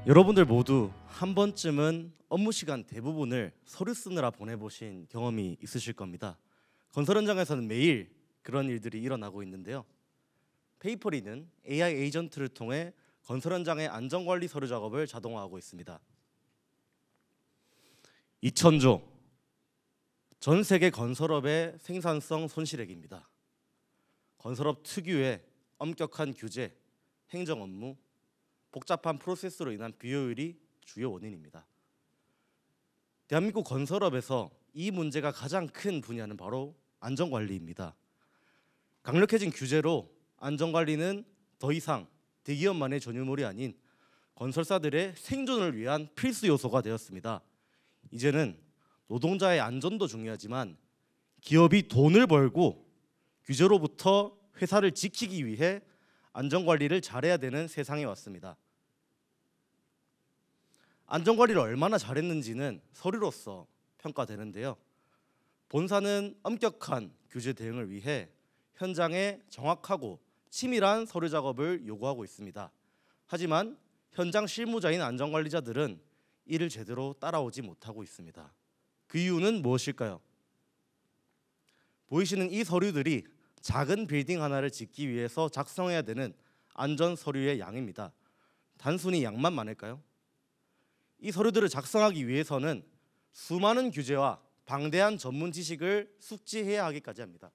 여러분들 모두 한 번쯤은 업무 시간 대부분을 서류 쓰느라 보내보신 경험이 있으실 겁니다. 건설 현장에서는 매일 그런 일들이 일어나고 있는데요. 페이퍼리는 AI 에이전트를 통해 건설 현장의 안전관리 서류 작업을 자동화하고 있습니다. 2000조, 전 세계 건설업의 생산성 손실액입니다. 건설업 특유의 엄격한 규제, 행정 업무, 복잡한 프로세스로 인한 비효율이 주요 원인입니다. 대한민국 건설업에서 이 문제가 가장 큰 분야는 바로 안전관리입니다. 강력해진 규제로 안전관리는 더 이상 대기업만의 전유물이 아닌 건설사들의 생존을 위한 필수 요소가 되었습니다. 이제는 노동자의 안전도 중요하지만 기업이 돈을 벌고 규제로부터 회사를 지키기 위해 안전관리를 잘해야 되는 세상이 왔습니다. 안전관리를 얼마나 잘했는지는 서류로서 평가되는데요. 본사는 엄격한 규제 대응을 위해 현장에 정확하고 치밀한 서류 작업을 요구하고 있습니다. 하지만 현장 실무자인 안전관리자들은 이를 제대로 따라오지 못하고 있습니다. 그 이유는 무엇일까요? 보이시는 이 서류들이 작은 빌딩 하나를 짓기 위해서 작성해야 되는 안전 서류의 양입니다. 단순히 양만 많을까요? 이 서류들을 작성하기 위해서는 수많은 규제와 방대한 전문 지식을 숙지해야 하기까지 합니다.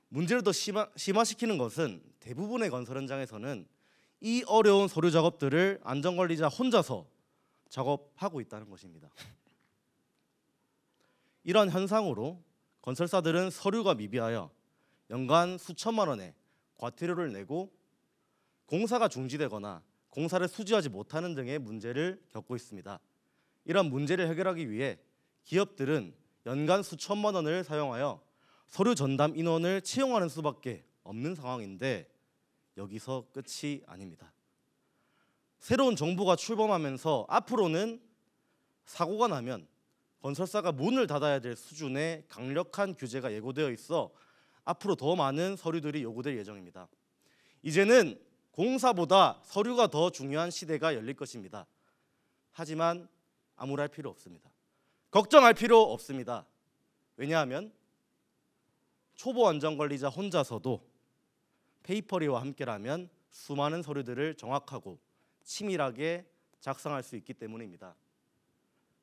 문제를 더 심화시키는 것은 대부분의 건설 현장에서는 이 어려운 서류 작업들을 안전관리자 혼자서 작업하고 있다는 것입니다. 이런 현상으로 건설사들은 서류가 미비하여 연간 수천만 원의 과태료를 내고 공사가 중지되거나 공사를 수주하지 못하는 등의 문제를 겪고 있습니다. 이런 문제를 해결하기 위해 기업들은 연간 수천만 원을 사용하여 서류 전담 인원을 채용하는 수밖에 없는 상황인데 여기서 끝이 아닙니다. 새로운 정부가 출범하면서 앞으로는 사고가 나면 건설사가 문을 닫아야 될 수준의 강력한 규제가 예고되어 있어 앞으로 더 많은 서류들이 요구될 예정입니다. 이제는 공사보다 서류가 더 중요한 시대가 열릴 것입니다. 하지만 암울할 필요 없습니다. 걱정할 필요 없습니다. 왜냐하면 초보 안전관리자 혼자서도 페이퍼리와 함께라면 수많은 서류들을 정확하고 치밀하게 작성할 수 있기 때문입니다.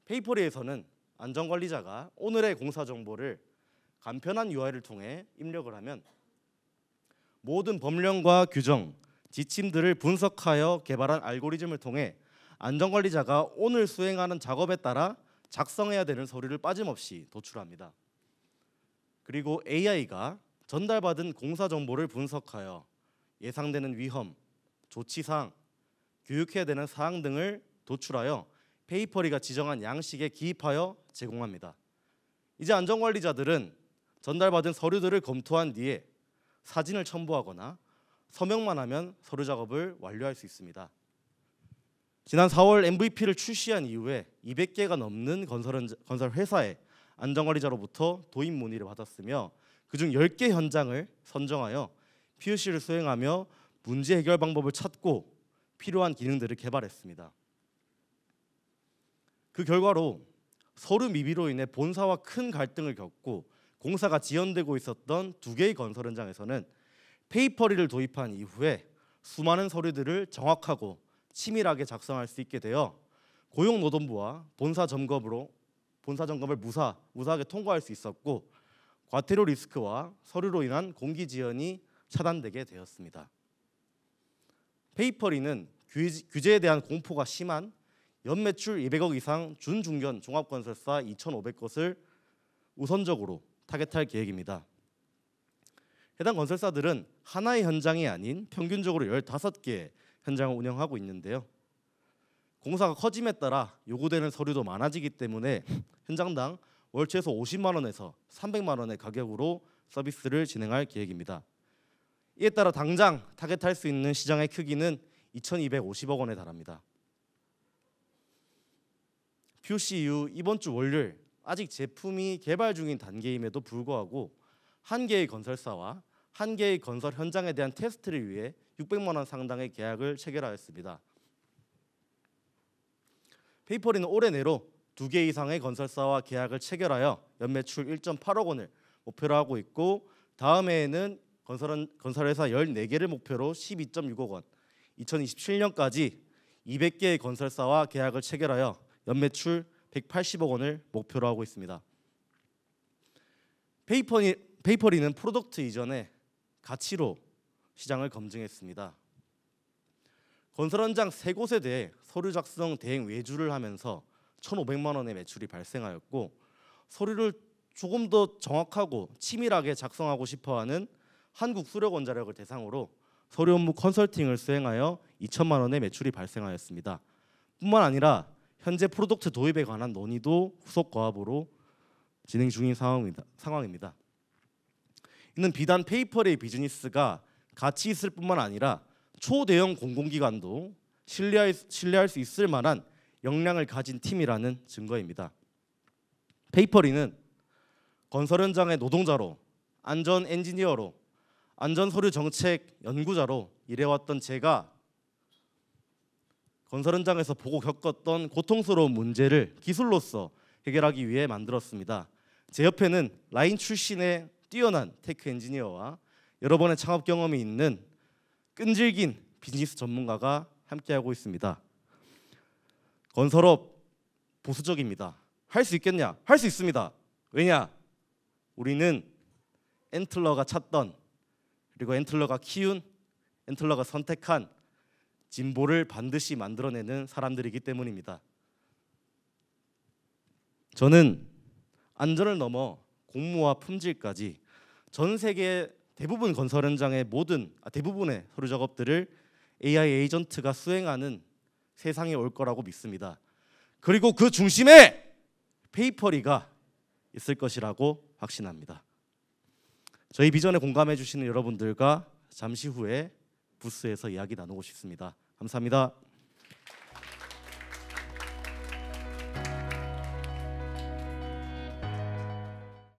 페이퍼리에서는 안전관리자가 오늘의 공사 정보를 간편한 UI를 통해 입력을 하면 모든 법령과 규정, 지침들을 분석하여 개발한 알고리즘을 통해 안전관리자가 오늘 수행하는 작업에 따라 작성해야 되는 서류를 빠짐없이 도출합니다. 그리고 AI가 전달받은 공사 정보를 분석하여 예상되는 위험, 조치사항, 교육해야 되는 사항 등을 도출하여 페이퍼리가 지정한 양식에 기입하여 제공합니다. 이제 안전관리자들은 전달받은 서류들을 검토한 뒤에 사진을 첨부하거나 서명만 하면 서류 작업을 완료할 수 있습니다. 지난 4월 MVP를 출시한 이후에 200개가 넘는 건설 회사의 안전관리자로부터 도입 문의를 받았으며 그중 10개 현장을 선정하여 POC를 수행하며 문제 해결 방법을 찾고 필요한 기능들을 개발했습니다. 그 결과로 서류 미비로 인해 본사와 큰 갈등을 겪고 공사가 지연되고 있었던 2개의 건설 현장에서는 페이퍼리를 도입한 이후에 수많은 서류들을 정확하고 치밀하게 작성할 수 있게 되어 고용노동부와 본사 점검을 무사하게 통과할 수 있었고 과태료 리스크와 서류로 인한 공기 지연이 차단되게 되었습니다. 페이퍼리는 규제에 대한 공포가 심한 연매출 200억 이상 준중견 종합건설사 2,500곳을 우선적으로 타겟할 계획입니다. 해당 건설사들은 하나의 현장이 아닌 평균적으로 15개의 현장을 운영하고 있는데요. 공사가 커짐에 따라 요구되는 서류도 많아지기 때문에 현장당 월 최소 50만 원에서 300만 원의 가격으로 서비스를 진행할 계획입니다. 이에 따라 당장 타겟할 수 있는 시장의 크기는 2,250억 원에 달합니다. POC 이후 이번 주 월요일 아직 제품이 개발 중인 단계임에도 불구하고 한 개의 건설사와 한 개의 건설 현장에 대한 테스트를 위해 600만 원 상당의 계약을 체결하였습니다. 페이퍼리는 올해 내로 2개 이상의 건설사와 계약을 체결하여 연매출 1.8억 원을 목표로 하고 있고, 다음 해에는 건설회사 14개를 목표로 12.6억 원, 2027년까지 200개의 건설사와 계약을 체결하여 연매출 180억 원을 목표로 하고 있습니다. 페이퍼리는 프로덕트 이전에 가치로 시장을 검증했습니다. 건설 현장 3곳에 대해 서류 작성 대행 외주를 하면서 1,500만 원의 매출이 발생하였고, 서류를 조금 더 정확하고 치밀하게 작성하고 싶어하는 한국수력원자력을 대상으로 서류 업무 컨설팅을 수행하여 2천만 원의 매출이 발생하였습니다. 뿐만 아니라 현재 프로덕트 도입에 관한 논의도 후속 거합으로 진행 중인 상황입니다. 이는 비단 페이퍼리의 비즈니스가 가치 있을 뿐만 아니라 초대형 공공기관도 신뢰할 수 있을 만한 역량을 가진 팀이라는 증거입니다. 페이퍼리는 건설 현장의 노동자로, 안전 엔지니어로, 안전 서류 정책 연구자로 일해왔던 제가 건설 현장에서 보고 겪었던 고통스러운 문제를 기술로서 해결하기 위해 만들었습니다. 제 옆에는 라인 출신의 뛰어난 테크 엔지니어와 여러 번의 창업 경험이 있는 끈질긴 비즈니스 전문가가 함께하고 있습니다. 건설업 보수적입니다. 할 수 있겠냐? 할 수 있습니다. 왜냐? 우리는 엔틀러가 찾던, 그리고 엔틀러가 키운, 엔틀러가 선택한 진보를 반드시 만들어내는 사람들이기 때문입니다. 저는 안전을 넘어 공무와 품질까지 전 세계 대부분 건설 현장의 대부분의 서류 작업들을 AI 에이전트가 수행하는 세상이 올 거라고 믿습니다. 그리고 그 중심에 페이퍼리가 있을 것이라고 확신합니다. 저희 비전에 공감해 주시는 여러분들과 잠시 후에 부스에서 이야기 나누고 싶습니다. 감사합니다.